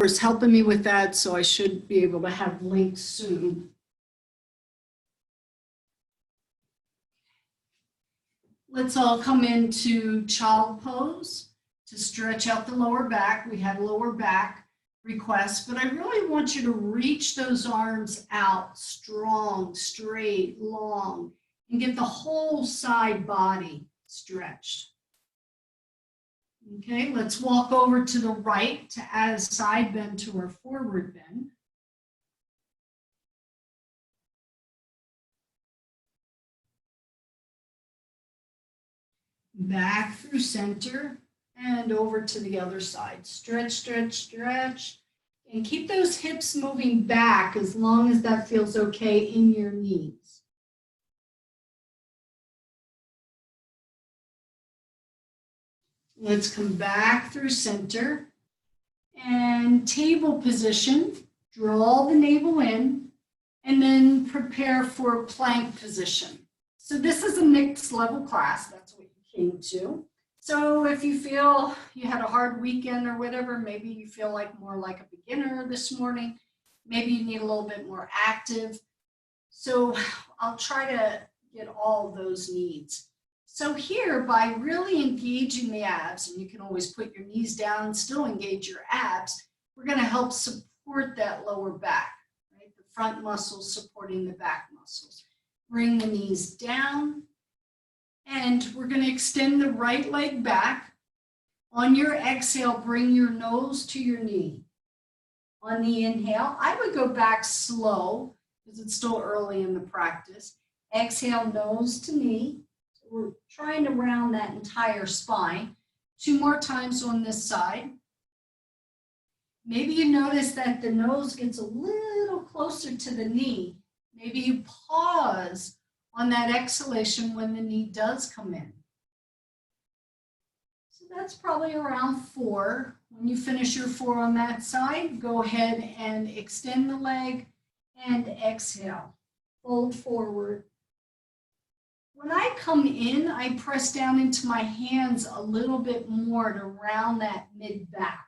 is helping me with that, so I should be able to have links soon. Let's all come into child pose to stretch out the lower back. We had lower back requests, but I really want you to reach those arms out strong, straight, long, and get the whole side body stretched. Okay, let's walk over to the right to add a side bend to our forward bend. Back through center and over to the other side. Stretch, stretch, stretch. And keep those hips moving back as long as that feels okay in your knees. Let's come back through center and table position. Draw the navel in and then prepare for plank position. So this is a mixed level class. That's what you came to. So if you feel you had a hard weekend or whatever, maybe you feel like more like a beginner this morning, maybe you need a little bit more active. So I'll try to get all of those needs. So here, by really engaging the abs, and you can always put your knees down and still engage your abs, we're going to help support that lower back, right? The front muscles supporting the back muscles. Bring the knees down. And we're going to extend the right leg back. On your exhale, bring your nose to your knee. On the inhale, I would go back slow because it's still early in the practice. Exhale, nose to knee. So we're trying to round that entire spine. 2 more times on this side. Maybe you notice that the nose gets a little closer to the knee. Maybe you pause on that exhalation when the knee does come in. So that's probably around 4. When you finish your 4 on that side, go ahead and extend the leg and exhale. Fold forward. When I come in, I press down into my hands a little bit more to round that mid-back.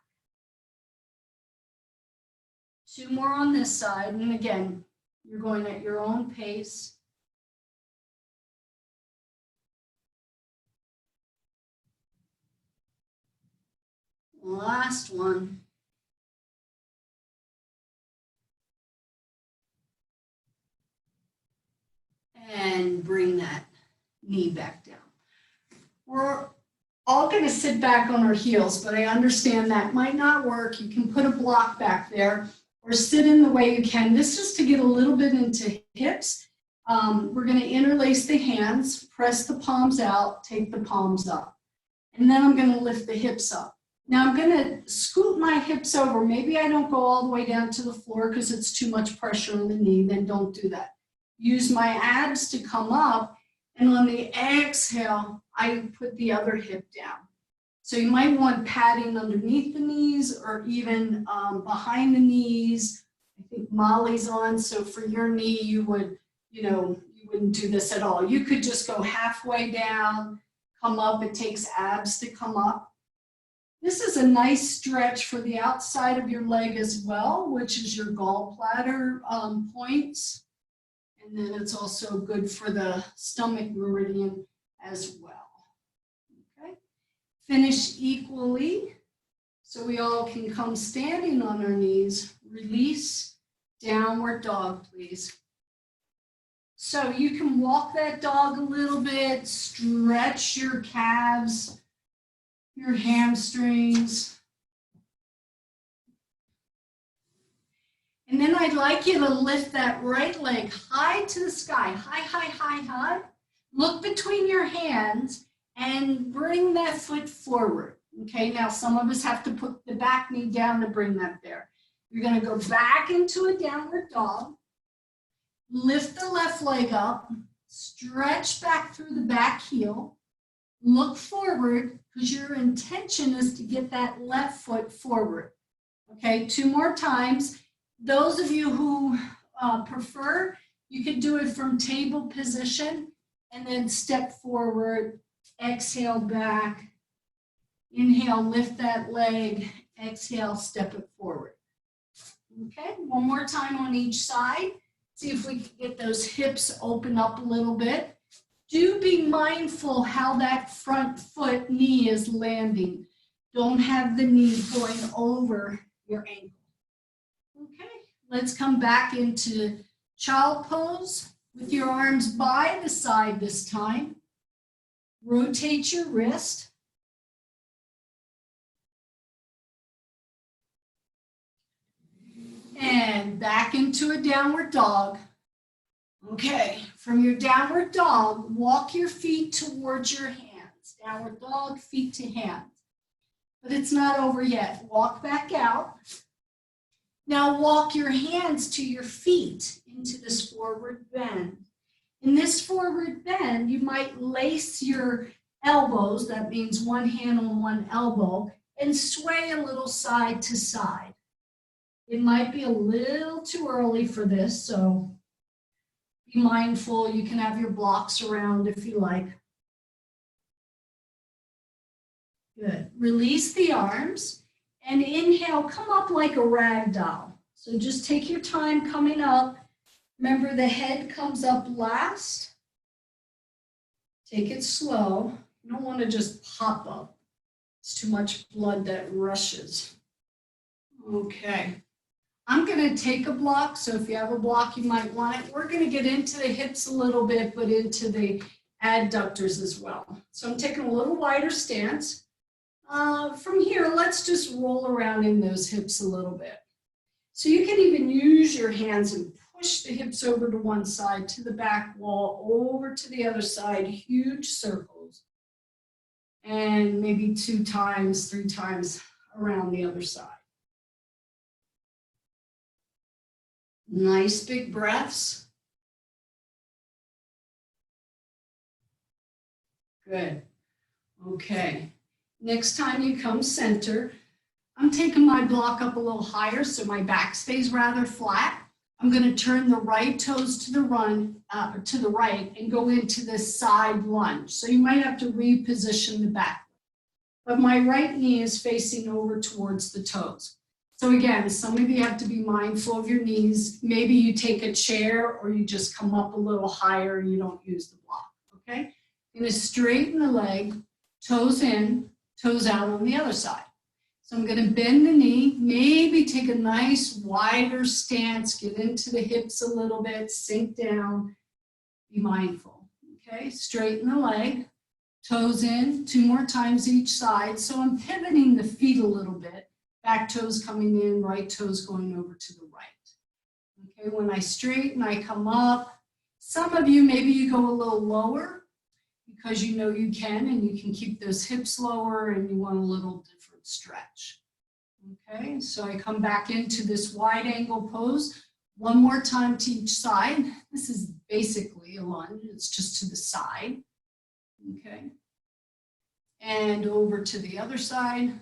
2 more on this side, and again, you're going at your own pace. Last one. And bring that knee back down. We're all going to sit back on our heels, but I understand that might not work. You can put a block back there or sit in the way you can. This is to get a little bit into hips. We're going to interlace the hands, press the palms out, take the palms up. And then I'm going to lift the hips up. Now I'm going to scoot my hips over. Maybe I don't go all the way down to the floor because it's too much pressure on the knee. Then don't do that. Use my abs to come up, and on the exhale, I put the other hip down. So you might want padding underneath the knees or even behind the knees. I think Molly's on, so for your knee, you would, you wouldn't do this at all. You could just go halfway down, come up. It takes abs to come up. This is a nice stretch for the outside of your leg as well, which is your gallbladder points. And then it's also good for the stomach meridian as well. Okay. Finish equally so we all can come standing on our knees. Release, downward dog, please. So you can walk that dog a little bit, stretch your calves, your hamstrings. And then I'd like you to lift that right leg high to the sky, high, high, high, high. Look between your hands and bring that foot forward. Okay, now some of us have to put the back knee down to bring that there. You're going to go back into a downward dog. Lift the left leg up, stretch back through the back heel. Look forward because your intention is to get that left foot forward. Okay, 2 more times. Those of you who prefer, you could do it from table position and then step forward, exhale back, inhale, lift that leg, exhale, step it forward. Okay, one more time on each side. See if we can get those hips open up a little bit. Do be mindful how that front foot knee is landing. Don't have the knee going over your ankle. Okay, let's come back into child pose with your arms by the side this time. Rotate your wrist. And back into a downward dog. Okay, from your downward dog, walk your feet towards your hands. Downward dog, feet to hands. But it's not over yet. Walk back out. Now walk your hands to your feet into this forward bend. In this forward bend, you might lace your elbows, that means one hand on one elbow, and sway a little side to side. It might be a little too early for this, so be mindful. You can have your blocks around if you like. Good. Release the arms and inhale, come up like a rag doll. So just take your time coming up. Remember, the head comes up last. Take it slow. You don't want to just pop up. It's too much blood that rushes. Okay. I'm going to take a block, so if you have a block, you might want it. We're going to get into the hips a little bit, but into the adductors as well. So I'm taking a little wider stance. From here, let's just roll around in those hips a little bit. So you can even use your hands and push the hips over to one side, to the back wall, over to the other side, huge circles. And maybe 2 times, 3 times around the other side. Nice big breaths. Good. Okay. Next time you come center, I'm taking my block up a little higher so my back stays rather flat. I'm going to turn the right toes to the right and go into this side lunge. So you might have to reposition the back. But my right knee is facing over towards the toes. So again, some of you have to be mindful of your knees. Maybe you take a chair or you just come up a little higher and you don't use the block, okay? I'm going to straighten the leg, toes in, toes out on the other side. So I'm going to bend the knee, maybe take a nice wider stance, get into the hips a little bit, sink down, be mindful, okay? Straighten the leg, toes in, 2 more times each side. So I'm pivoting the feet a little bit. Back toes coming in, right toes going over to the right. Okay, when I straighten, I come up. Some of you, maybe you go a little lower because you know you can, and you can keep those hips lower and you want a little different stretch. Okay, so I come back into this wide angle pose. One more time to each side. This is basically a lunge, it's just to the side. Okay, and over to the other side.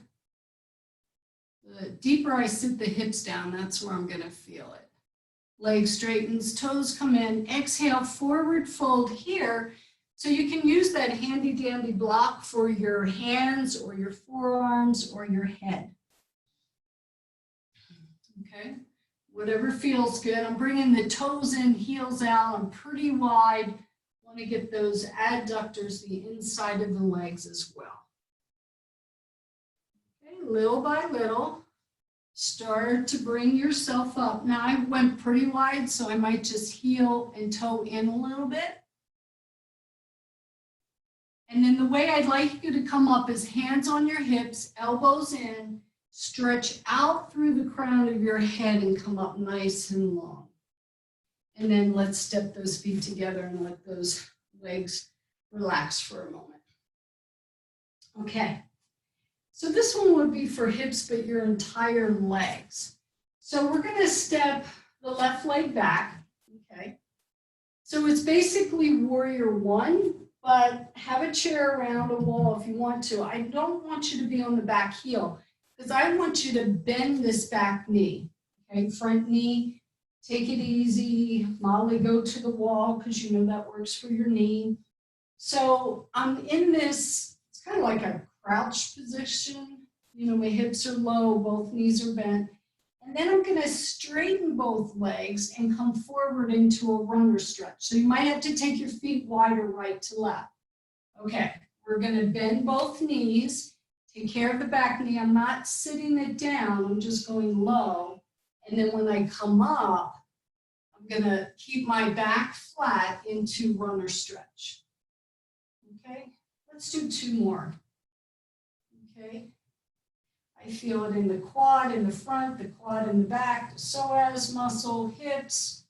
The deeper I sit the hips down, that's where I'm going to feel it. Leg straightens, toes come in. Exhale, forward fold here. So you can use that handy dandy block for your hands or your forearms or your head. Okay, whatever feels good. I'm bringing the toes in, heels out. I'm pretty wide. Want to get those adductors, the inside of the legs as well. Little by little, start to bring yourself up. Now I went pretty wide, so I might just heel and toe in a little bit. And then the way I'd like you to come up is hands on your hips, elbows in, stretch out through the crown of your head and come up nice and long. And then let's step those feet together and let those legs relax for a moment. Okay. So this one would be for hips, but your entire legs. So we're going to step the left leg back, okay? So it's basically warrior 1, but have a chair around a wall if you want to. I don't want you to be on the back heel because I want you to bend this back knee, okay? Front knee, take it easy. Molly, go to the wall because you know that works for your knee. So I'm in this, it's kind of like a crouch position. You know, my hips are low, both knees are bent. And then I'm gonna straighten both legs and come forward into a runner stretch. So you might have to take your feet wider right to left. Okay, we're gonna bend both knees, take care of the back knee. I'm not sitting it down, I'm just going low. And then when I come up, I'm gonna keep my back flat into runner stretch. Okay, let's do 2 more. Okay. I feel it in the quad in the front, the quad in the back, the psoas muscle, hips.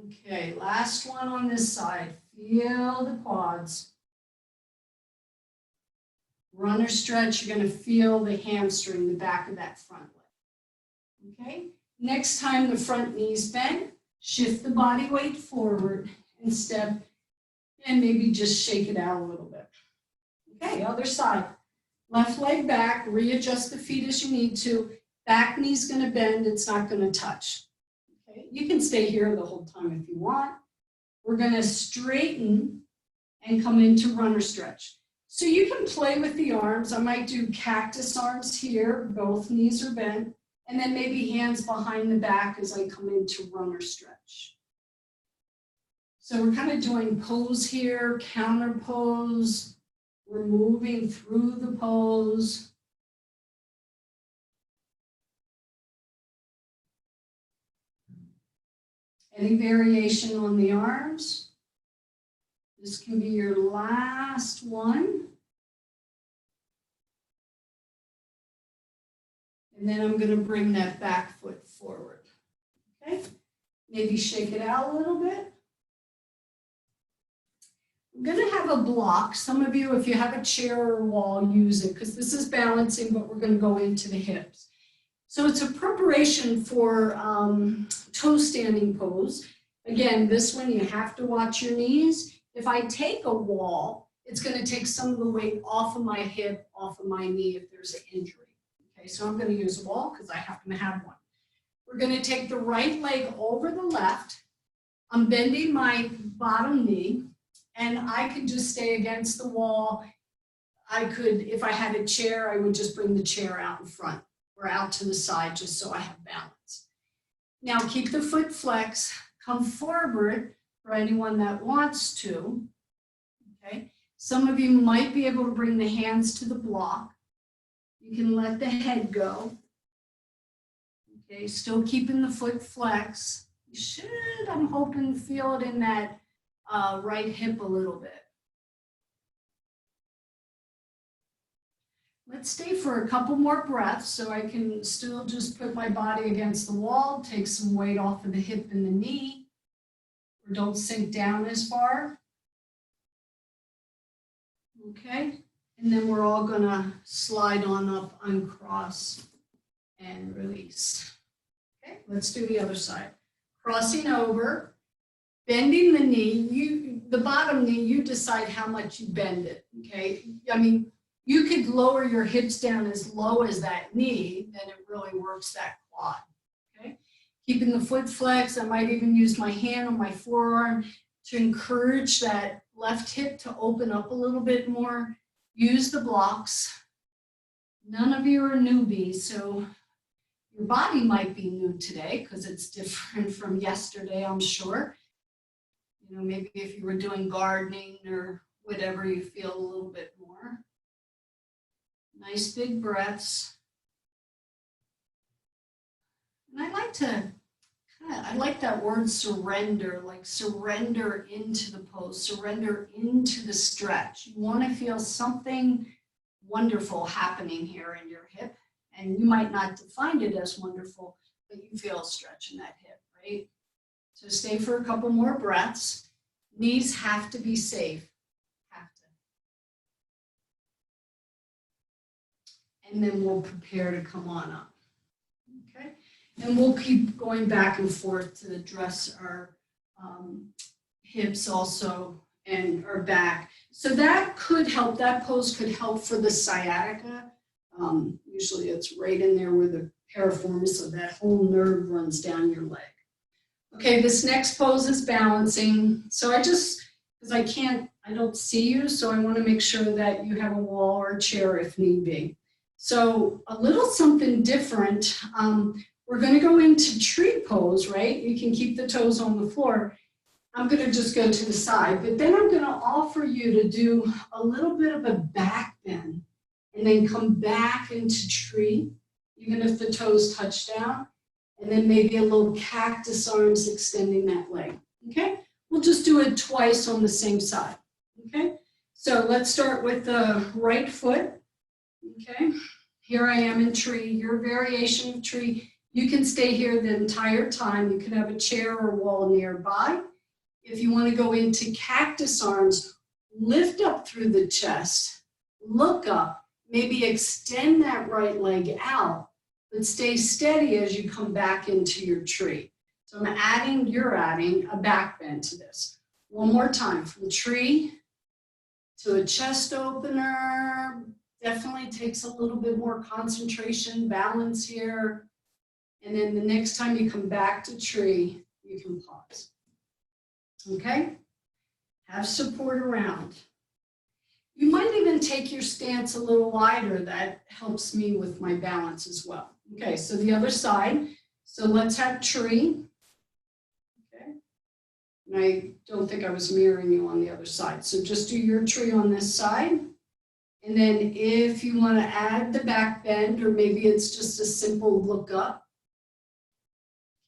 Okay, last one on this side. Feel the quads. Runner stretch, you're going to feel the hamstring, the back of that front leg. Okay, next time the front knee's bent, shift the body weight forward and step. And maybe just shake it out a little bit. Okay, other side. Left leg back, readjust the feet as you need to. Back knee's gonna bend, it's not gonna touch. Okay, you can stay here the whole time if you want. We're gonna straighten and come into runner stretch. So you can play with the arms. I might do cactus arms here, both knees are bent, and then maybe hands behind the back as I come into runner stretch. So we're kind of doing pose here, counter pose. We're moving through the pose. Any variation on the arms? This can be your last one. And then I'm going to bring that back foot forward. Okay? Maybe shake it out a little bit. I'm going to have a block. Some of you, if you have a chair or a wall, use it because this is balancing, but we're going to go into the hips. So it's a preparation for toe standing pose. Again, this one you have to watch your knees. If I take a wall, it's going to take some of the weight off of my hip, off of my knee if there's an injury. Okay, so I'm going to use a wall because I happen to have one. We're going to take the right leg over the left. I'm bending my bottom knee. And I could just stay against the wall. I could, if I had a chair, I would just bring the chair out in front or out to the side just so I have balance. Now keep the foot flex, come forward for anyone that wants to. Okay. Some of you might be able to bring the hands to the block. You can let the head go. Okay, still keeping the foot flex. You should, I'm hoping, feel it in that right hip a little bit. Let's stay for a couple more breaths so I can still just put my body against the wall, take some weight off of the hip and the knee, or don't sink down as far. Okay, and then we're all gonna slide on up, uncross, and release. Okay, let's do the other side. Crossing over. Bending the knee, the bottom knee, you decide how much you bend it, okay? I mean, you could lower your hips down as low as that knee, then it really works that quad, okay? Keeping the foot flex, I might even use my hand on my forearm to encourage that left hip to open up a little bit more. Use the blocks. None of you are newbies, so your body might be new today because it's different from yesterday, I'm sure. You know, maybe if you were doing gardening or whatever, you feel a little bit more. Nice big breaths. And I like that word surrender, like surrender into the pose, surrender into the stretch. You want to feel something wonderful happening here in your hip. And you might not define it as wonderful, but you feel a stretch in that hip, right? So stay for a couple more breaths. Knees have to be safe, have to. And then we'll prepare to come on up, okay? And we'll keep going back and forth to address our hips also and our back. So that could help, that pose could help for the sciatica. Usually it's right in there where the piriformis, so that whole nerve runs down your leg. Okay, this next pose is balancing. So because I don't see you, so I want to make sure that you have a wall or a chair if need be. So a little something different. We're going to go into tree pose, right? You can keep the toes on the floor. I'm going to just go to the side, but then I'm going to offer you to do a little bit of a back bend and then come back into tree, even if the toes touch down, and then maybe a little cactus arms extending that leg, okay? We'll just do it twice on the same side, okay? So let's start with the right foot, okay? Here I am in tree, your variation of tree. You can stay here the entire time. You can have a chair or wall nearby. If you want to go into cactus arms, lift up through the chest, look up, maybe extend that right leg out, but stay steady as you come back into your tree. So you're adding a back bend to this. One more time, from tree to a chest opener. Definitely takes a little bit more concentration, balance here. And then the next time you come back to tree, you can pause. Okay? Have support around. You might even take your stance a little wider. That helps me with my balance as well. Okay, so the other side. So let's have tree. Okay. And I don't think I was mirroring you on the other side. So just do your tree on this side. And then if you want to add the back bend, or maybe it's just a simple look up,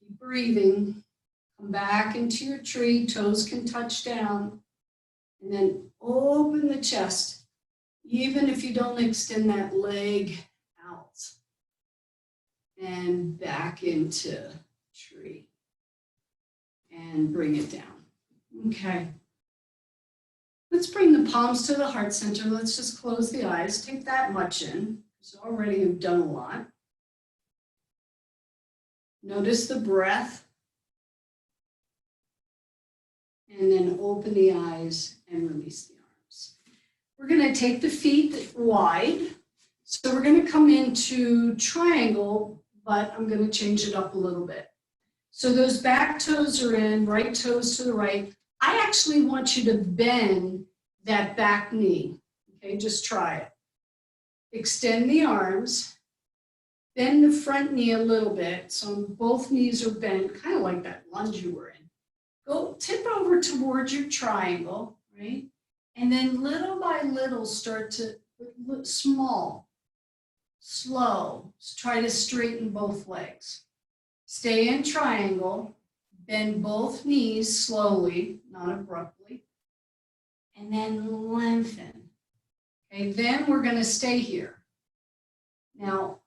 keep breathing. Come back into your tree, toes can touch down, and then open the chest, even if you don't extend that leg out. And back into tree. And bring it down. Okay. Let's bring the palms to the heart center. Let's just close the eyes. Take that much in. So already you've done a lot. Notice the breath. And then open the eyes and release the arms. We're going to take the feet wide. So we're going to come into triangle, but I'm going to change it up a little bit. So those back toes are in, right toes to the right. I actually want you to bend that back knee. Okay, just try it. Extend the arms. Bend the front knee a little bit. So both knees are bent, kind of like that lunge you were in. Go tip over towards your triangle, right? And then little by little start to look small, slow. Try to straighten both legs. Stay in triangle, bend both knees slowly, not abruptly, and then lengthen. Okay, then we're going to stay here. Now,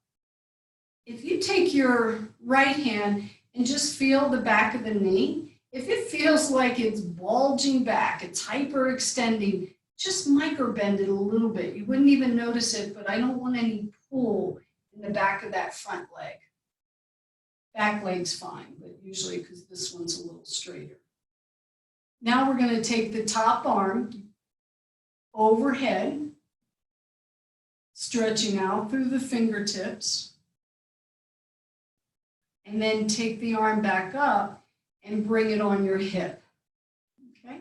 if you take your right hand and just feel the back of the knee, if it feels like it's bulging back, it's hyperextending, just microbend it a little bit. You wouldn't even notice it, but I don't want any pull in the back of that front leg. Back leg's fine, but usually because this one's a little straighter. Now we're going to take the top arm overhead, stretching out through the fingertips, and then take the arm back up and bring it on your hip. Okay,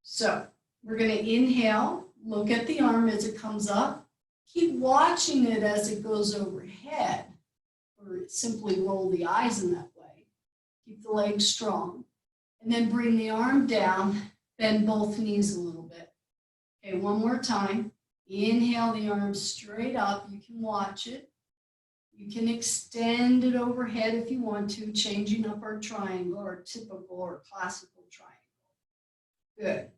so we're going to inhale, look at the arm as it comes up, keep watching it as it goes overhead, or simply roll the eyes in that way. Keep the legs strong, and then bring the arm down, bend both knees a little bit. Okay, one more time. Inhale the arm straight up. You can watch it. You can extend it overhead if you want to, changing up our triangle, or typical or classical triangle. Good.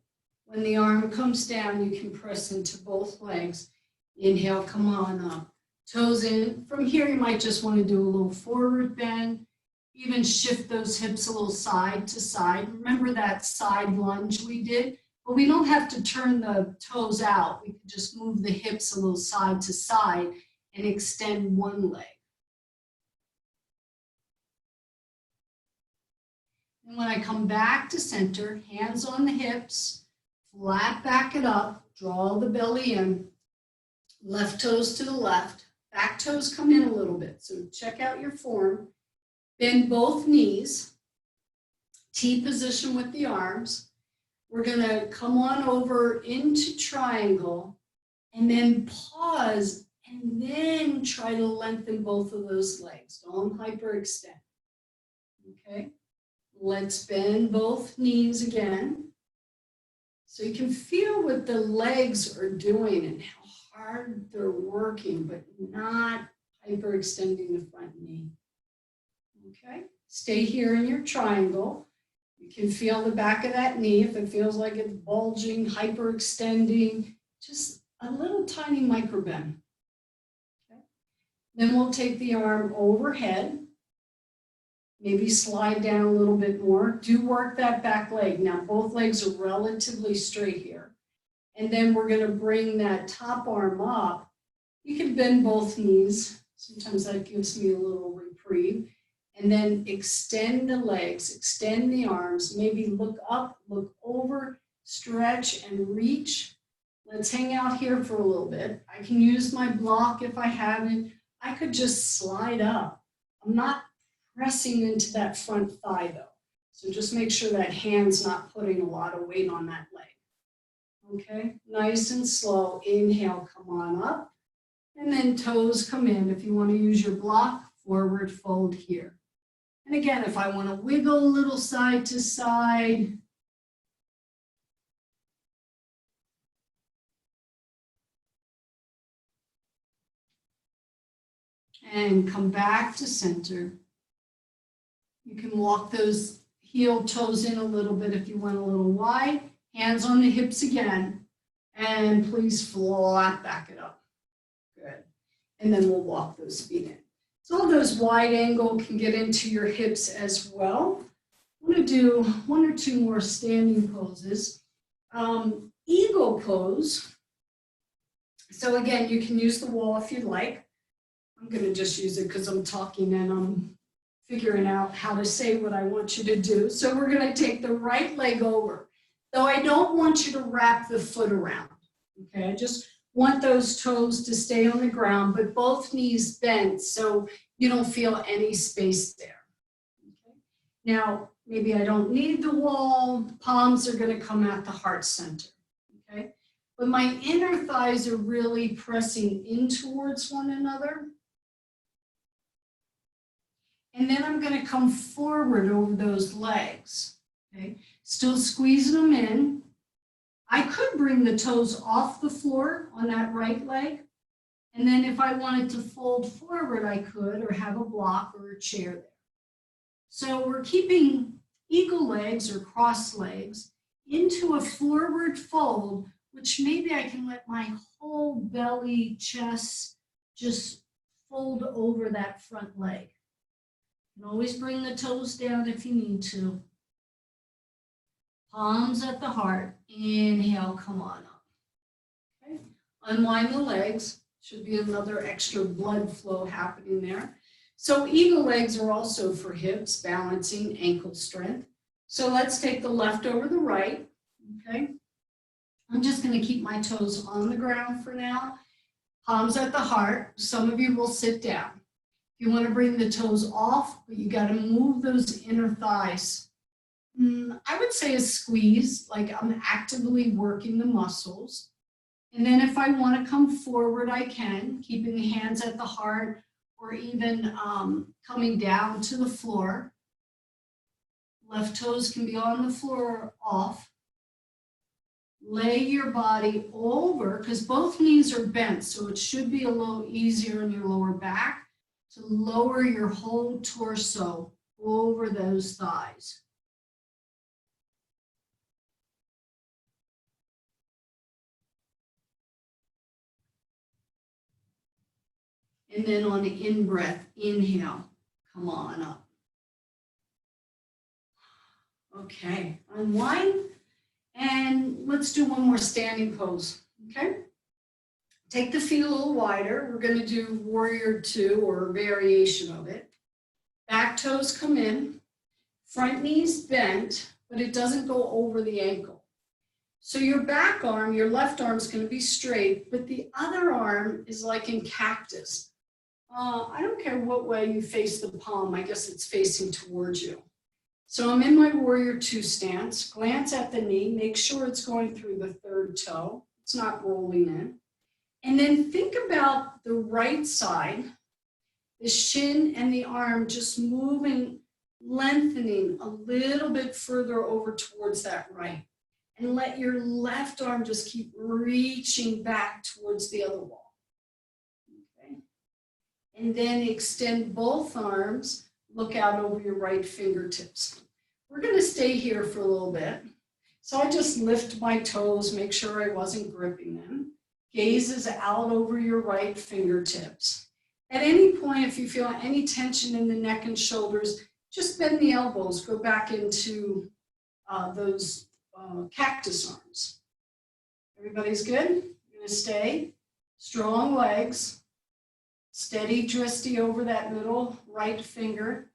When the arm comes down, you can press into both legs. Inhale, come on up. Toes in. From here, you might just want to do a little forward bend. Even shift those hips a little side to side. Remember that side lunge we did? But we don't have to turn the toes out. We can just move the hips a little side to side and extend one leg. And when I come back to center, hands on the hips, flat back it up, draw the belly in, left toes to the left, back toes come in a little bit. So check out your form. Bend both knees, T position with the arms. We're gonna come on over into triangle and then pause and then try to lengthen both of those legs. Don't hyperextend, okay? Let's bend both knees again. So you can feel what the legs are doing and how hard they're working, but not hyperextending the front knee. Okay, stay here in your triangle. You can feel the back of that knee if it feels like it's bulging, hyperextending, just a little tiny micro bend. Okay. Then we'll take the arm overhead. Maybe slide down a little bit more. Do work that back leg. Now both legs are relatively straight here. And then we're going to bring that top arm up. You can bend both knees. Sometimes that gives me a little reprieve. And then extend the legs, extend the arms, maybe look up, look over, stretch and reach. Let's hang out here for a little bit. I can use my block if I haven't. I could just slide up. I'm not pressing into that front thigh though. So just make sure that hand's not putting a lot of weight on that leg. Okay, nice and slow. Inhale, come on up. And then toes come in. If you want to use your block, forward fold here. And again, if I want to wiggle a little side to side, and come back to center. You can walk those heel toes in a little bit if you want a little wide. Hands on the hips again. And please flat back it up. Good. And then we'll walk those feet in. So all those wide angle can get into your hips as well. I'm going to do one or two more standing poses. Eagle pose. So again, you can use the wall if you'd like. I'm going to just use it because I'm talking and I'm figuring out how to say what I want you to do. So we're going to take the right leg over. Though I don't want you to wrap the foot around. Okay, I just want those toes to stay on the ground, but both knees bent so you don't feel any space there. Okay. Now, maybe I don't need the wall. The palms are going to come at the heart center. Okay, but my inner thighs are really pressing in towards one another. And then I'm going to come forward over those legs. Okay, still squeezing them in. I could bring the toes off the floor on that right leg. And then if I wanted to fold forward, I could, or have a block or a chair there. So we're keeping eagle legs or cross legs into a forward fold, which maybe I can let my whole belly, chest just fold over that front leg. You can always bring the toes down if you need to. Palms at the heart. Inhale, come on up. Okay. Unwind the legs. Should be another extra blood flow happening there. So eagle legs are also for hips, balancing, ankle strength. So let's take the left over the right. Okay. I'm just going to keep my toes on the ground for now. Palms at the heart. Some of you will sit down. If you want to bring the toes off, but you got to move those inner thighs. I would say a squeeze, like I'm actively working the muscles. And then if I want to come forward, I can, keeping the hands at the heart or even coming down to the floor. Left toes can be on the floor or off. Lay your body over, because both knees are bent, so it should be a little easier in your lower back to lower your whole torso over those thighs. And then on the in-breath, inhale, come on up. Okay, unwind. And let's do one more standing pose, okay? Take the feet a little wider. We're going to do warrior two or a variation of it. Back toes come in, front knees bent, but it doesn't go over the ankle. So your back arm, your left arm is going to be straight, but the other arm is like in cactus. I don't care what way you face the palm. I guess it's facing towards you. So I'm in my warrior two stance, glance at the knee, make sure it's going through the third toe. It's not rolling in. And then think about the right side, the shin and the arm just moving, lengthening a little bit further over towards that right. And let your left arm just keep reaching back towards the other wall. Okay. And then extend both arms, look out over your right fingertips. We're going to stay here for a little bit. So I just lift my toes, make sure I wasn't gripping them. Gaze is out over your right fingertips. At any point, if you feel any tension in the neck and shoulders, just bend the elbows, go back into those cactus arms. Everybody's good? You're going to stay. Strong legs. Steady dristy over that middle right finger.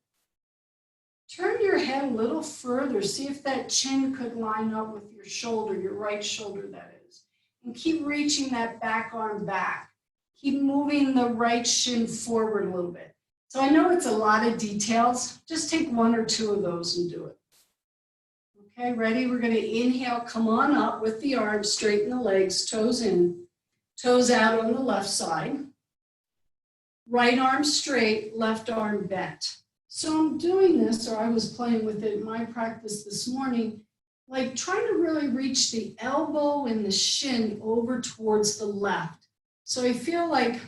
Turn your head a little further. See if that chin could line up with your shoulder, your right shoulder that is. And keep reaching that back arm back. Keep moving the right shin forward a little bit. So I know it's a lot of details. Just take one or two of those and do it. Okay, ready? We're going to inhale, come on up with the arms, straighten the legs, toes in, toes out on the left side. Right arm straight, left arm bent. So I'm doing this, or I was playing with it in my practice this morning, like trying to really reach the elbow and the shin over towards the left. So I feel like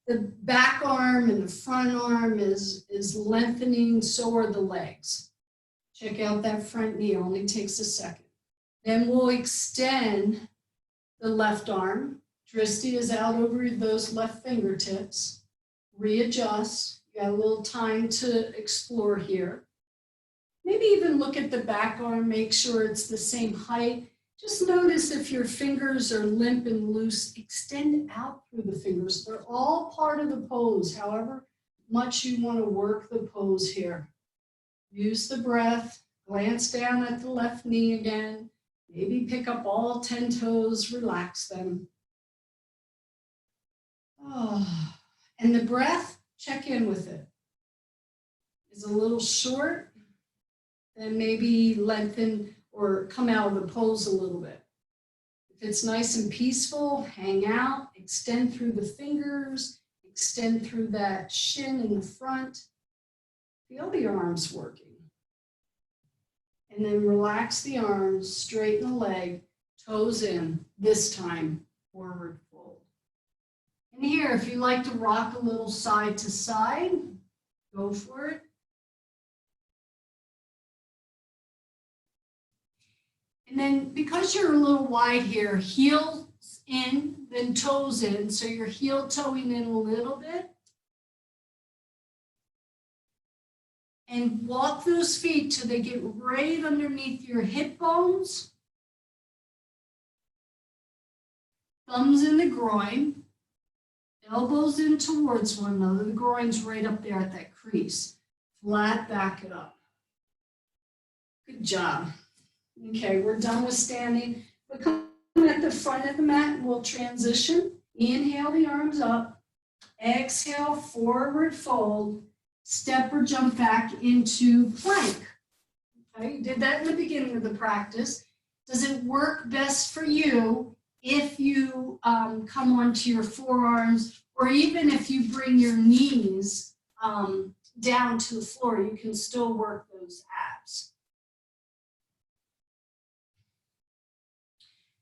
the back arm and the front arm is lengthening, so are the legs. Check out that front knee, only takes a second. Then we'll extend the left arm. Dristi is out over those left fingertips. Readjust. You got a little time to explore here. Maybe even look at the back arm, make sure it's the same height. Just notice if your fingers are limp and loose, extend out through the fingers. They're all part of the pose, however much you want to work the pose here. Use the breath, glance down at the left knee again. Maybe pick up all 10 toes, relax them. Oh. And the breath, check in with it. Is a little short, then maybe lengthen or come out of the pose a little bit. If it's nice and peaceful, hang out, extend through the fingers, extend through that shin in the front. Feel the arms working. And then relax the arms, straighten the leg, toes in, this time forward fold. And here, if you like to rock a little side to side, go for it. And then because you're a little wide here, heels in, then toes in. So you're heel toeing in a little bit. And walk those feet till they get right underneath your hip bones. Thumbs in the groin. Elbows in towards one another. The groin's right up there at that crease. Flat back it up. Good job. Okay, we're done with standing. We'll come at the front of the mat and we'll transition. Inhale the arms up. Exhale, forward fold. Step or jump back into plank. Okay, you did that in the beginning of the practice. Does it work best for you if you come onto your forearms, or even if you bring your knees down to the floor, you can still work those abs.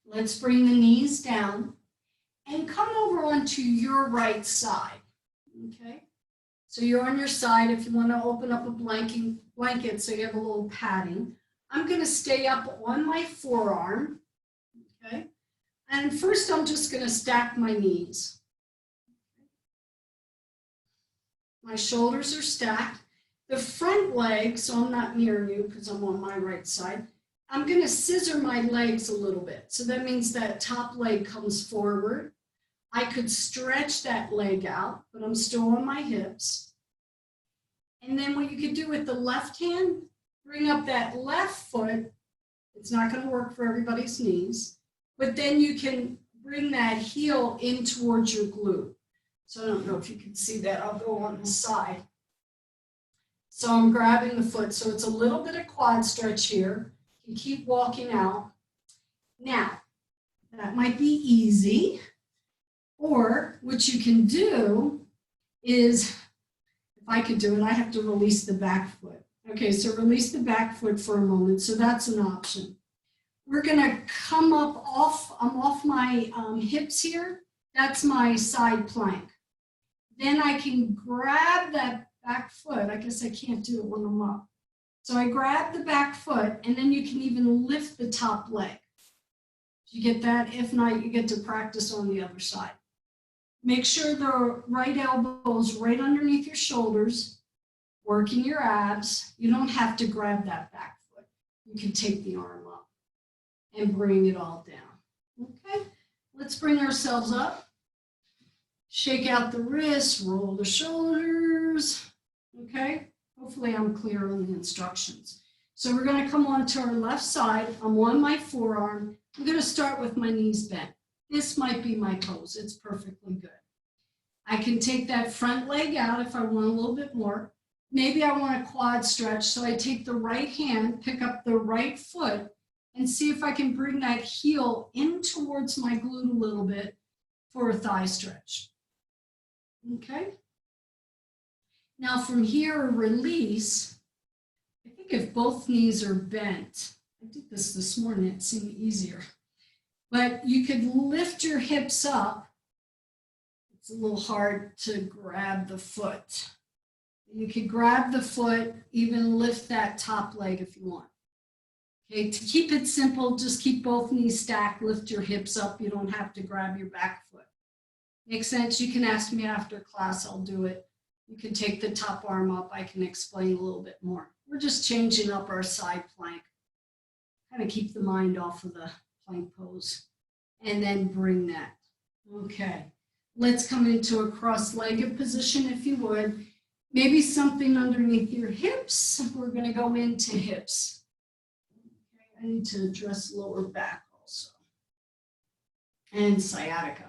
Let's bring the knees down and come over onto your right side, okay? So you're on your side. If you want to open up a blanket so you have a little padding. I'm going to stay up on my forearm, okay? And first I'm just going to stack my knees. My shoulders are stacked. The front leg, so I'm not near you because I'm on my right side, I'm going to scissor my legs a little bit. So that means that top leg comes forward. I could stretch that leg out, but I'm still on my hips. And then what you could do with the left hand, bring up that left foot. It's not going to work for everybody's knees, but then you can bring that heel in towards your glute. So I don't know if you can see that. I'll go on the side. So I'm grabbing the foot. So it's a little bit of quad stretch here. You keep walking out. Now, that might be easy. Or what you can do is, if I could do it, I have to release the back foot. Okay, so release the back foot for a moment. So that's an option. We're gonna come up I'm off my hips here. That's my side plank. Then I can grab that back foot. I guess I can't do it when I'm up. So I grab the back foot, and then you can even lift the top leg. You get that? If not, you get to practice on the other side. Make sure the right elbow is right underneath your shoulders, working your abs. You don't have to grab that back foot. You can take the arm up and bring it all down. Okay, let's bring ourselves up. Shake out the wrists, roll the shoulders. Okay, hopefully I'm clear on the instructions. So we're going to come on to our left side. I'm on my forearm. I'm going to start with my knees bent. This might be my pose. It's perfectly good. I can take that front leg out if I want a little bit more. Maybe I want a quad stretch, so I take the right hand, pick up the right foot, and see if I can bring that heel in towards my glute a little bit for a thigh stretch. Okay? Now from here, release. I think if both knees are bent, I did this morning, it seemed easier. But you could lift your hips up. It's a little hard to grab the foot. You could grab the foot, even lift that top leg if you want. Okay, to keep it simple, just keep both knees stacked, lift your hips up. You don't have to grab your back foot. Makes sense? You can ask me after class, I'll do it. You can take the top arm up. I can explain a little bit more. We're just changing up our side plank. Kind of keep the mind off of the plank pose. And then bring that. Okay. Let's come into a cross-legged position if you would. Maybe something underneath your hips. We're going to go into hips. Okay. I need to address lower back also. And sciatica.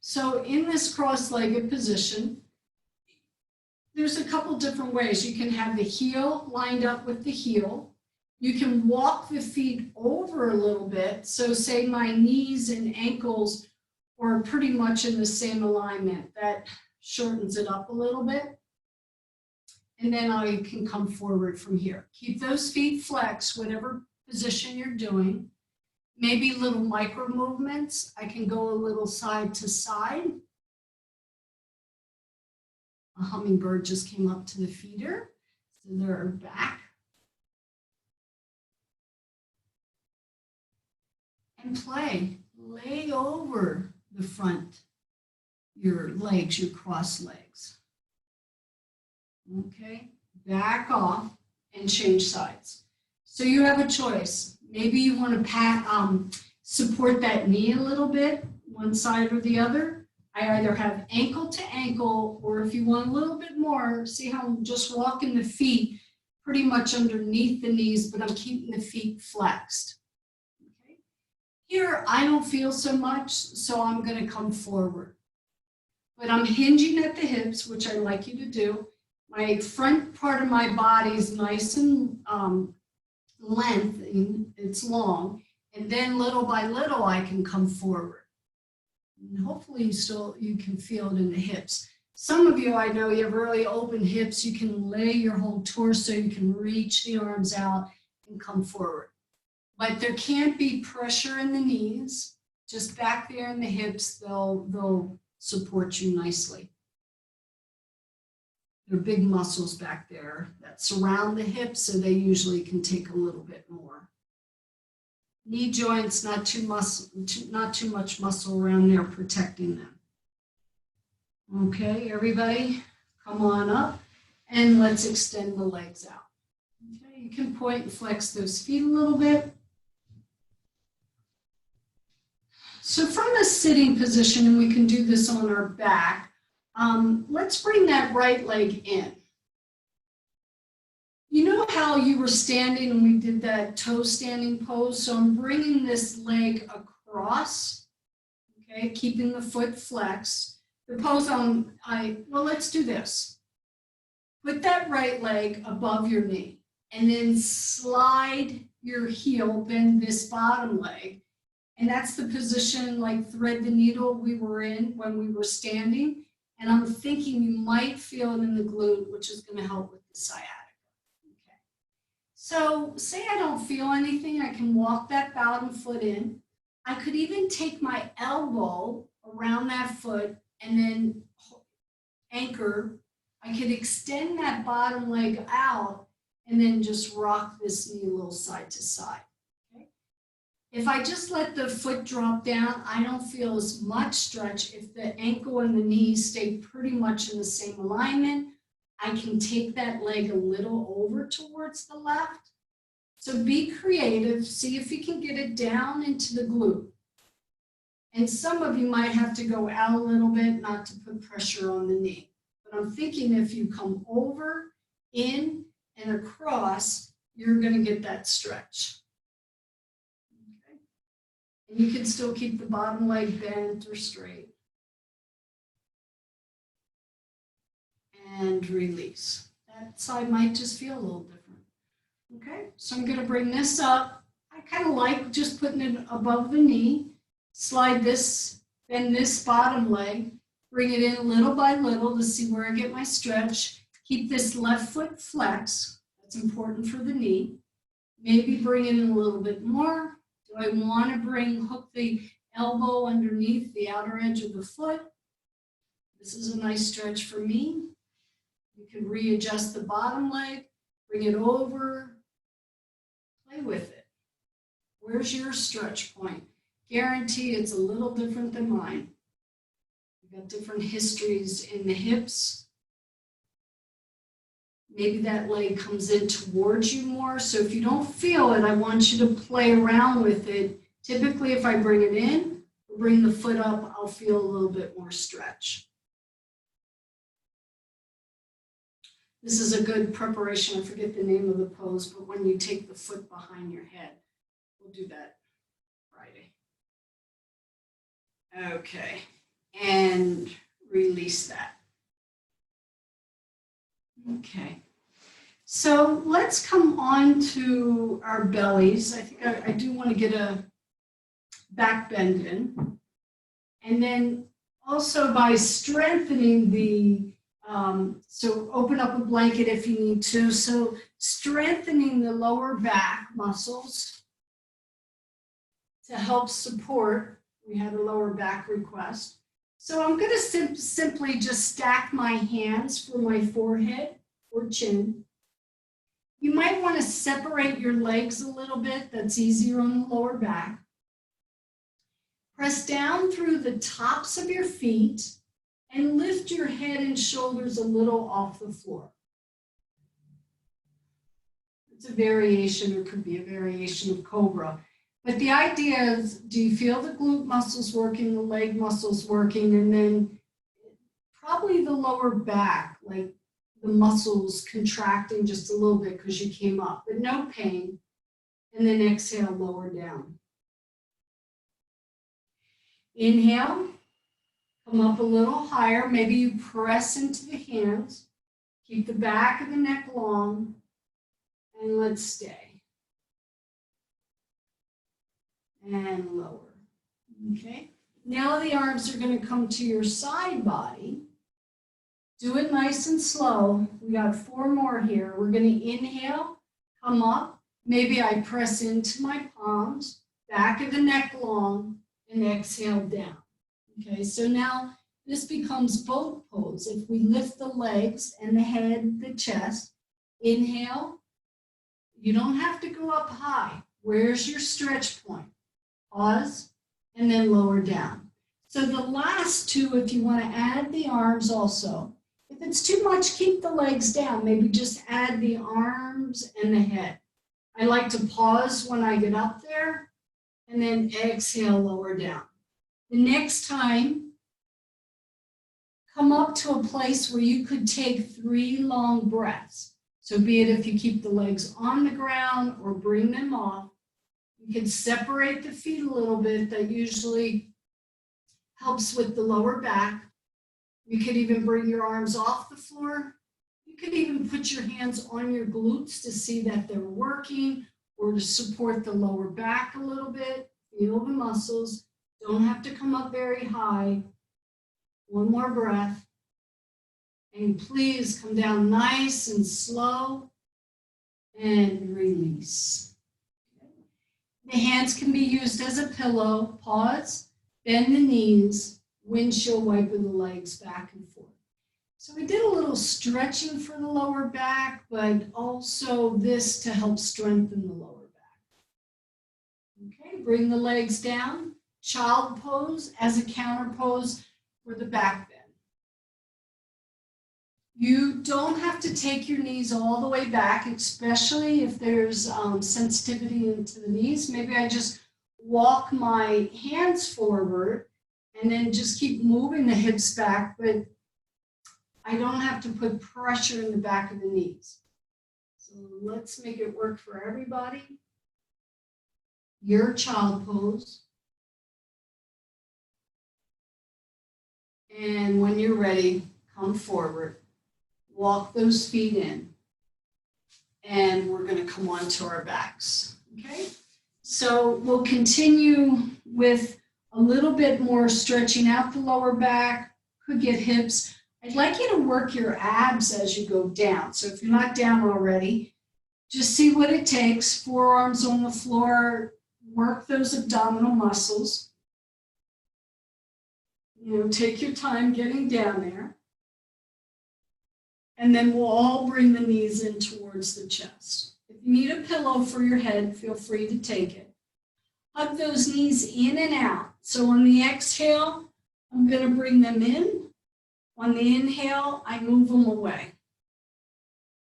So in this cross-legged position, there's a couple different ways. You can have the heel lined up with the heel. You can walk the feet over a little bit. So say my knees and ankles are pretty much in the same alignment. That shortens it up a little bit. And then I can come forward from here. Keep those feet flexed, whatever position you're doing. Maybe little micro movements. I can go a little side to side. A hummingbird just came up to the feeder. So they're back. And play. Lay over the front, your legs, your cross legs. Okay, back off and change sides. So you have a choice. Maybe you want to support that knee a little bit, one side or the other. I either have ankle to ankle, or if you want a little bit more, see how I'm just walking the feet pretty much underneath the knees, but I'm keeping the feet flexed. Okay. Here, I don't feel so much, so I'm going to come forward. But I'm hinging at the hips, which I like you to do. My front part of my body is nice and length, it's long, and then little by little I can come forward. And hopefully you can feel it in the hips. Some of you, I know you have really open hips. You can lay your whole torso, you can reach the arms out and come forward. But there can't be pressure in the knees. Just back there in the hips, they'll support you nicely. There are big muscles back there that surround the hips, so they usually can take a little bit more. Knee joints, not too much muscle around there protecting them. Okay, everybody, come on up and let's extend the legs out. Okay, you can point and flex those feet a little bit. So from a sitting position, and we can do this on our back, let's bring that right leg in. You know how you were standing and we did that toe standing pose? So I'm bringing this leg across, okay, keeping the foot flexed. The pose well, let's do this. Put that right leg above your knee and then slide your heel, bend this bottom leg. And that's the position like thread the needle we were in when we were standing. And I'm thinking you might feel it in the glute, which is going to help with the sciatica. Okay. So say I don't feel anything, I can walk that bottom foot in. I could even take my elbow around that foot and then anchor. I could extend that bottom leg out and then just rock this knee a little side to side. Okay? If I just let the foot drop down, I don't feel as much stretch. If the ankle and the knee stay pretty much in the same alignment, I can take that leg a little over towards the left. So be creative, see if you can get it down into the glute. And some of you might have to go out a little bit, not to put pressure on the knee. But I'm thinking if you come over, in, and across, you're going to get that stretch. Okay. And you can still keep the bottom leg bent or straight. And release. That side might just feel a little different. Okay, so I'm going to bring this up. I kind of like just putting it above the knee. Slide this, bend this bottom leg. Bring it in little by little to see where I get my stretch. Keep this left foot flex. That's important for the knee. Maybe bring it in a little bit more. Do I want to hook the elbow underneath the outer edge of the foot? This is a nice stretch for me. You can readjust the bottom leg, bring it over, play with it. Where's your stretch point? Guaranteed it's a little different than mine. We've got different histories in the hips. Maybe that leg comes in towards you more. So if you don't feel it, I want you to play around with it. Typically, if I bring it in, or bring the foot up, I'll feel a little bit more stretch. This is a good preparation. I forget the name of the pose, but when you take the foot behind your head, we'll do that Friday. Okay, and release that. Okay, so let's come on to our bellies. I think I do want to get a back bend in. And then also by strengthening the so open up a blanket if you need to. So strengthening the lower back muscles to help support. We had a lower back request. So I'm going to simply just stack my hands for my forehead or chin. You might want to separate your legs a little bit. That's easier on the lower back. Press down through the tops of your feet and lift your head and shoulders a little off the floor. It's a variation, or could be a variation of cobra. But the idea is, do you feel the glute muscles working, the leg muscles working, and then probably the lower back, like the muscles contracting just a little bit because you came up, but no pain. And then exhale, lower down. Inhale. Come up a little higher. Maybe you press into the hands. Keep the back of the neck long. And let's stay. And lower. Okay. Now the arms are going to come to your side body. Do it nice and slow. We got 4 more here. We're going to inhale, come up. Maybe I press into my palms, back of the neck long, and exhale down. Okay, so now this becomes boat pose. If we lift the legs and the head, the chest, inhale. You don't have to go up high. Where's your stretch point? Pause, and then lower down. So the last 2, if you want to add the arms also. If it's too much, keep the legs down. Maybe just add the arms and the head. I like to pause when I get up there, and then exhale, lower down. The next time, come up to a place where you could take 3 long breaths. So be it if you keep the legs on the ground or bring them off. You can separate the feet a little bit. That usually helps with the lower back. You could even bring your arms off the floor. You could even put your hands on your glutes to see that they're working or to support the lower back a little bit. Feel the muscles. Don't have to come up very high. One more breath. And please come down nice and slow and release. The hands can be used as a pillow. Pause, bend the knees, windshield wiper the legs back and forth. So we did a little stretching for the lower back, but also this to help strengthen the lower back. Okay, bring the legs down. Child pose as a counter pose for the back bend. You don't have to take your knees all the way back, especially if there's sensitivity into the knees. Maybe I just walk my hands forward and then just keep moving the hips back, but I don't have to put pressure in the back of the knees. So let's make it work for everybody. Your child pose. And when you're ready, come forward. Walk those feet in. And we're going to come onto our backs. Okay? So we'll continue with a little bit more stretching out the lower back. Could get hips. I'd like you to work your abs as you go down. So if you're not down already, just see what it takes. Forearms on the floor. Work those abdominal muscles. You know, take your time getting down there. And then we'll all bring the knees in towards the chest. If you need a pillow for your head, feel free to take it. Hug those knees in and out. So on the exhale, I'm going to bring them in. On the inhale, I move them away.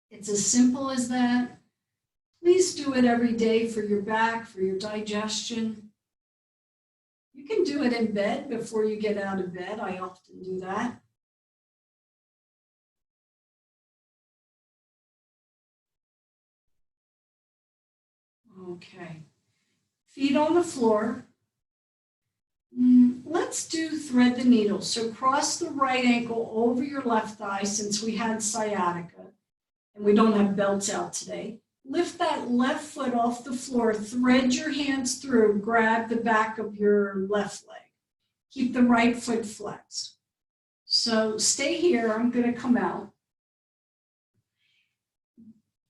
It's as simple as that. Please do it every day for your back, for your digestion. You can do it in bed before you get out of bed. I often do that. Okay. Feet on the floor. Let's do thread the needle. So cross the right ankle over your left thigh since we had sciatica and we don't have belts out today. Lift that left foot off the floor, thread your hands through, grab the back of your left leg. Keep the right foot flexed. So stay here, I'm going to come out.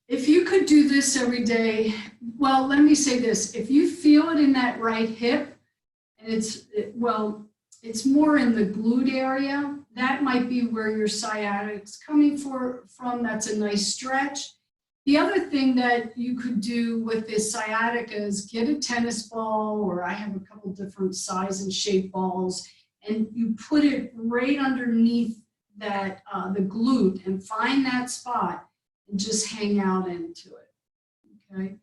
If you could do this every day, well, let me say this. If you feel it in that right hip, and it's more in the glute area, that might be where your sciatic's coming from. That's a nice stretch. The other thing that you could do with this sciatica is get a tennis ball, or I have a couple different size and shape balls, and you put it right underneath that the glute and find that spot and just hang out into it, okay?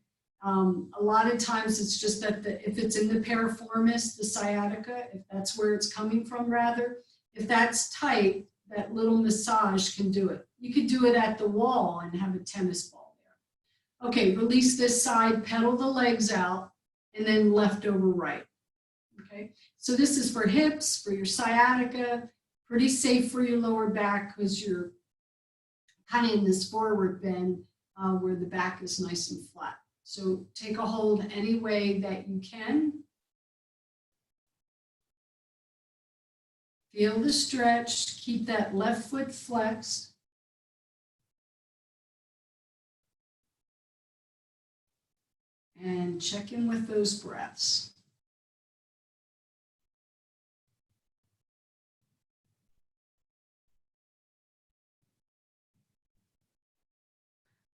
A lot of times it's just that if it's in the piriformis, the sciatica, if that's where it's coming from rather, if that's tight, that little massage can do it. You could do it at the wall and have a tennis ball there. Okay, release this side, pedal the legs out, and then left over right, okay? So this is for hips, for your sciatica, pretty safe for your lower back because you're kind of in this forward bend where the back is nice and flat. So take a hold any way that you can. Feel the stretch, keep that left foot flexed. And check in with those breaths.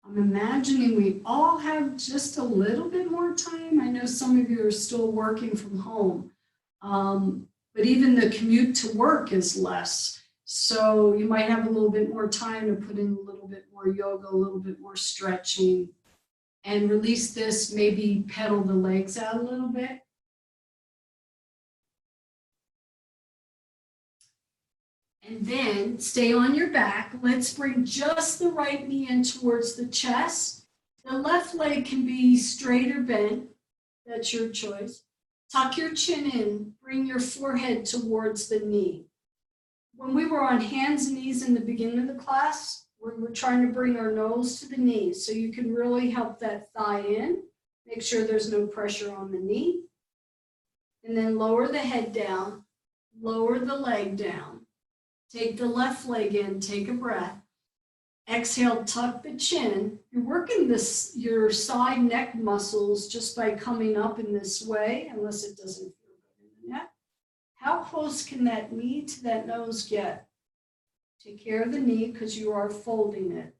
I'm imagining we all have just a little bit more time. I know some of you are still working from home, but even the commute to work is less. So you might have a little bit more time to put in a little bit more yoga, a little bit more stretching, and release this, maybe pedal the legs out a little bit. And then stay on your back. Let's bring just the right knee in towards the chest. The left leg can be straight or bent. That's your choice. Tuck your chin in. Bring your forehead towards the knee. When we were on hands and knees in the beginning of the class, We're trying to bring our nose to the knees, so you can really help that thigh in. Make sure there's no pressure on the knee. And then lower the head down, lower the leg down. Take the left leg in, take a breath. Exhale, tuck the chin. You're working your side neck muscles just by coming up in this way, unless it doesn't feel good in the neck. How close can that knee to that nose get? Take care of the knee because you are folding it.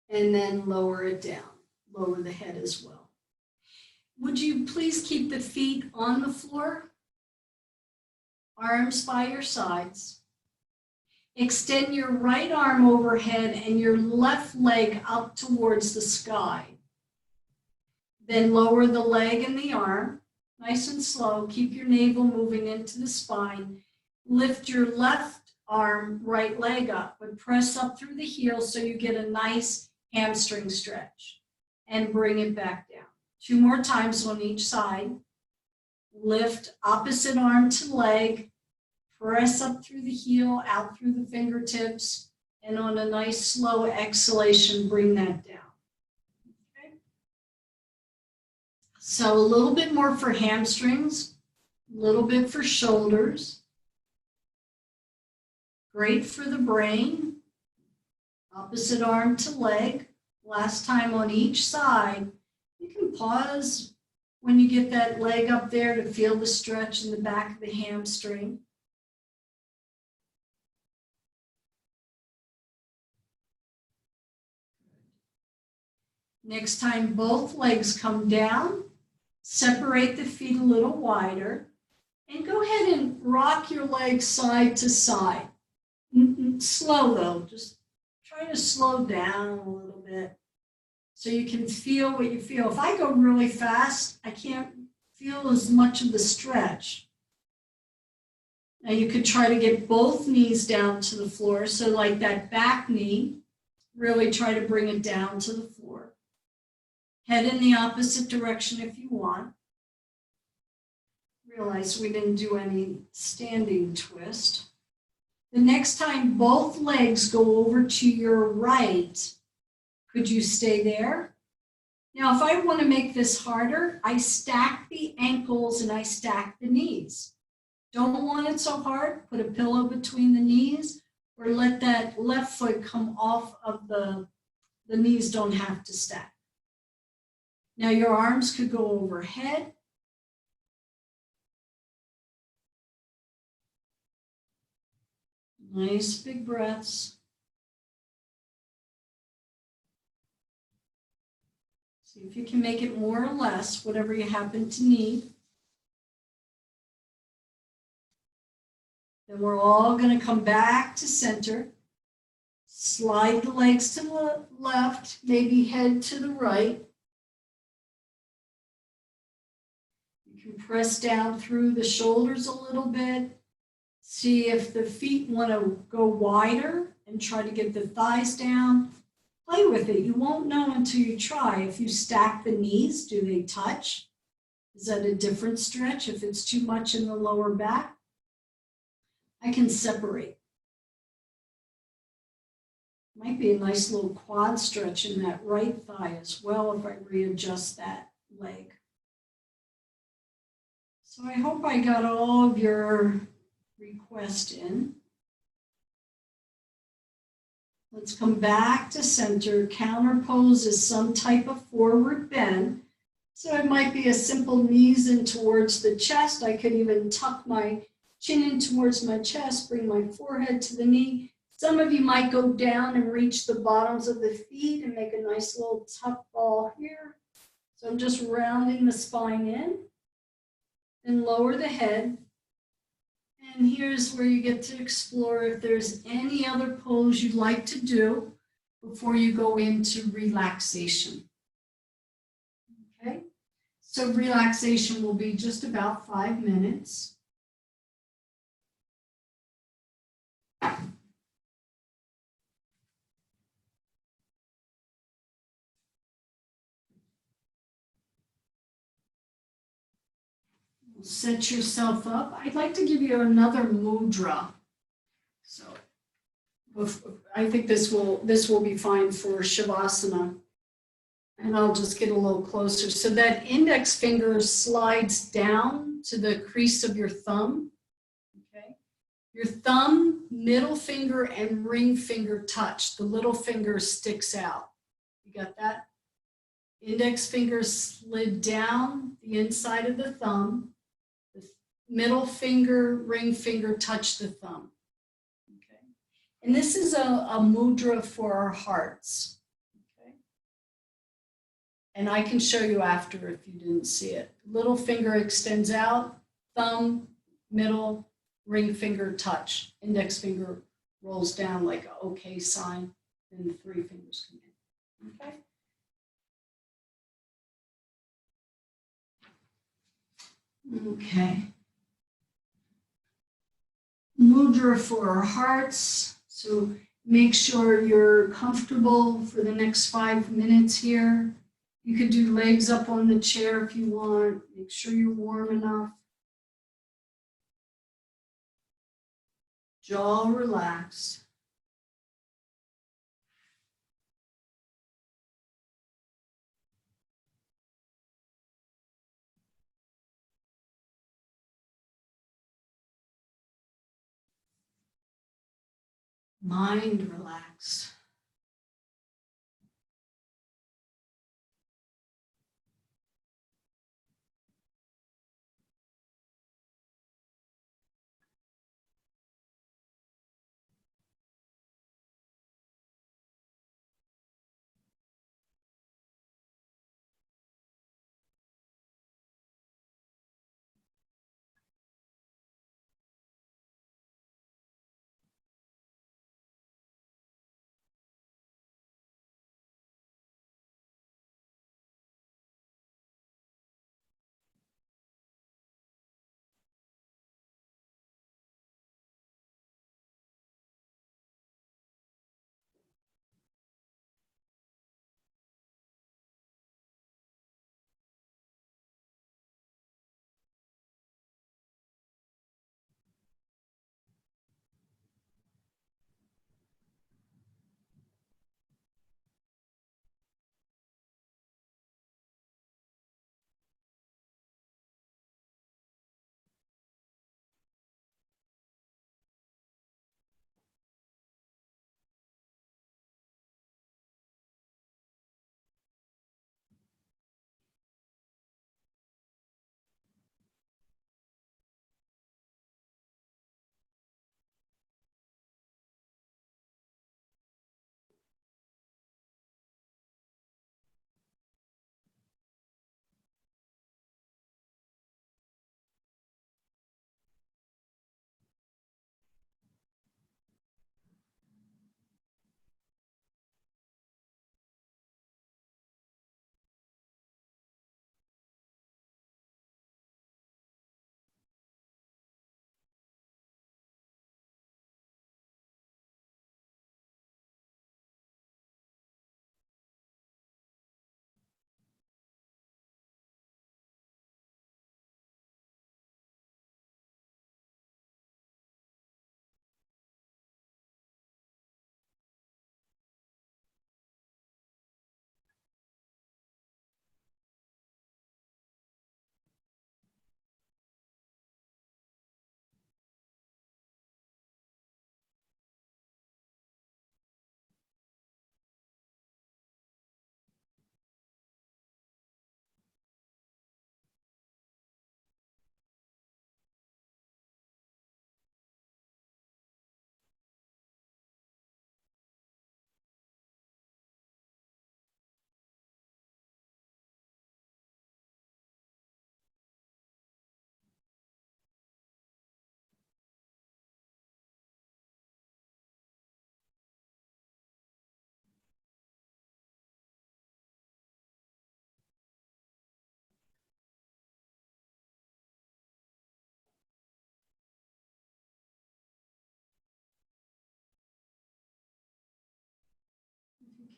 And then lower it down. Lower the head as well. Would you please keep the feet on the floor? Arms by your sides. Extend your right arm overhead and your left leg up towards the sky. Then lower the leg and the arm. Nice and slow. Keep your navel moving into the spine. Lift your left arm, right leg up, but press up through the heel so you get a nice hamstring stretch. And bring it back down. 2 more times on each side. Lift opposite arm to leg. Press up through the heel, out through the fingertips, and on a nice slow exhalation, bring that down. Okay. So a little bit more for hamstrings, a little bit for shoulders. Great for the brain. Opposite arm to leg. Last time on each side. You can pause when you get that leg up there to feel the stretch in the back of the hamstring. Next time both legs come down, separate the feet a little wider, and go ahead and rock your legs side to side. Slow though, just try to slow down a little bit so you can feel what you feel. If I go really fast, I can't feel as much of the stretch. Now you could try to get both knees down to the floor, so like that back knee, really try to bring it down to the floor. Head in the opposite direction if you want. Realize we didn't do any standing twist. The next time both legs go over to your right, could you stay there? Now, if I want to make this harder, I stack the ankles and I stack the knees. Don't want it so hard, put a pillow between the knees, or let that left foot come off of the knees don't have to stack. Now your arms could go overhead. Nice big breaths. See if you can make it more or less, whatever you happen to need. Then we're all going to come back to center. Slide the legs to the left, maybe head to the right. You can press down through the shoulders a little bit. See if the feet want to go wider and try to get the thighs down. Play with it. You won't know until you try. If you stack the knees, do they touch? Is that a different stretch if it's too much in the lower back? I can separate. Might be a nice little quad stretch in that right thigh as well if I readjust that leg. So I hope I got all of your requests in. Let's come back to center. Counter pose is some type of forward bend. So it might be a simple knees in towards the chest. I could even tuck my chin in towards my chest, bring my forehead to the knee. Some of you might go down and reach the bottoms of the feet and make a nice little tuck ball here. So I'm just rounding the spine in and lower the head. And here's where you get to explore if there's any other pose you'd like to do before you go into relaxation. Okay, so relaxation will be just about 5 minutes. Set yourself up. I'd like to give you another mudra. So I think this will be fine for Shavasana. And I'll just get a little closer. So that index finger slides down to the crease of your thumb. Okay. Your thumb, middle finger, and ring finger touch. The little finger sticks out. You got that? Index finger slid down the inside of the thumb. The middle finger, ring finger touch the thumb. Okay. And this is a mudra for our hearts. And I can show you after if you didn't see it. Little finger extends out, thumb, middle, ring finger touch. Index finger rolls down like an OK sign, and the three fingers come in. Okay? Okay. Mudra for our hearts. So make sure you're comfortable for the next 5 minutes here. You could do legs up on the chair if you want. Make sure you're warm enough. Jaw relaxed. Mind relaxed.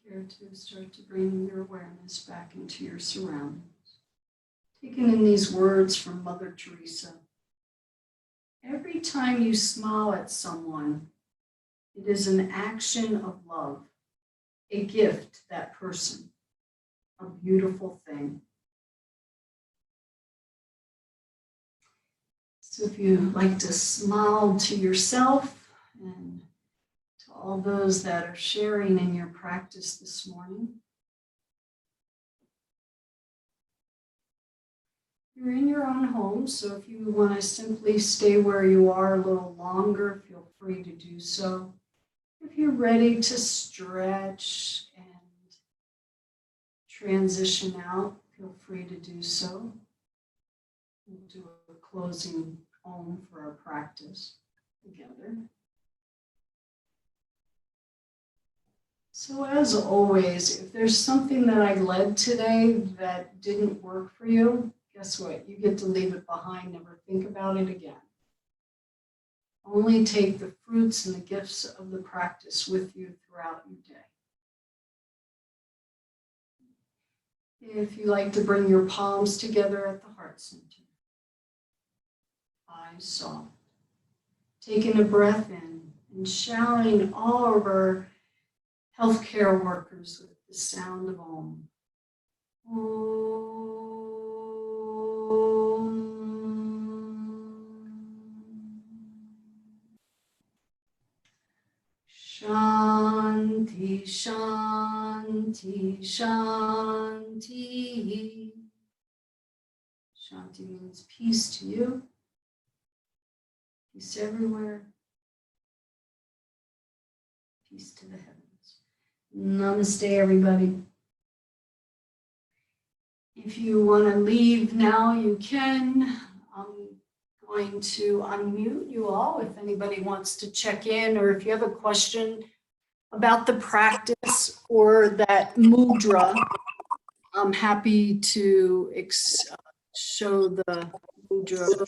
Care to start to bring your awareness back into your surroundings. Taking in these words from Mother Teresa. Every time you smile at someone, It is an action of love, a gift to that person, a beautiful thing. So if you like to smile to yourself and to all those that are sharing in your practice this morning. You're in your own home, so if you want to simply stay where you are a little longer, feel free to do so. If you're ready to stretch and transition out, feel free to do so. We'll do a closing Om for our practice together. So as always, if there's something that I led today that didn't work for you, guess what? You get to leave it behind, never think about it again. Only take the fruits and the gifts of the practice with you throughout your day. If you like to bring your palms together at the heart center, eyes soft, taking a breath in and showering all of our healthcare workers with the sound of Om. Om. Shanti, Shanti, Shanti. Shanti means peace to you, peace everywhere, peace to the heavens. Namaste, everybody. If you want to leave now, you can. I'm going to unmute you all if anybody wants to check in, or if you have a question about the practice or that mudra, I'm happy to show the mudra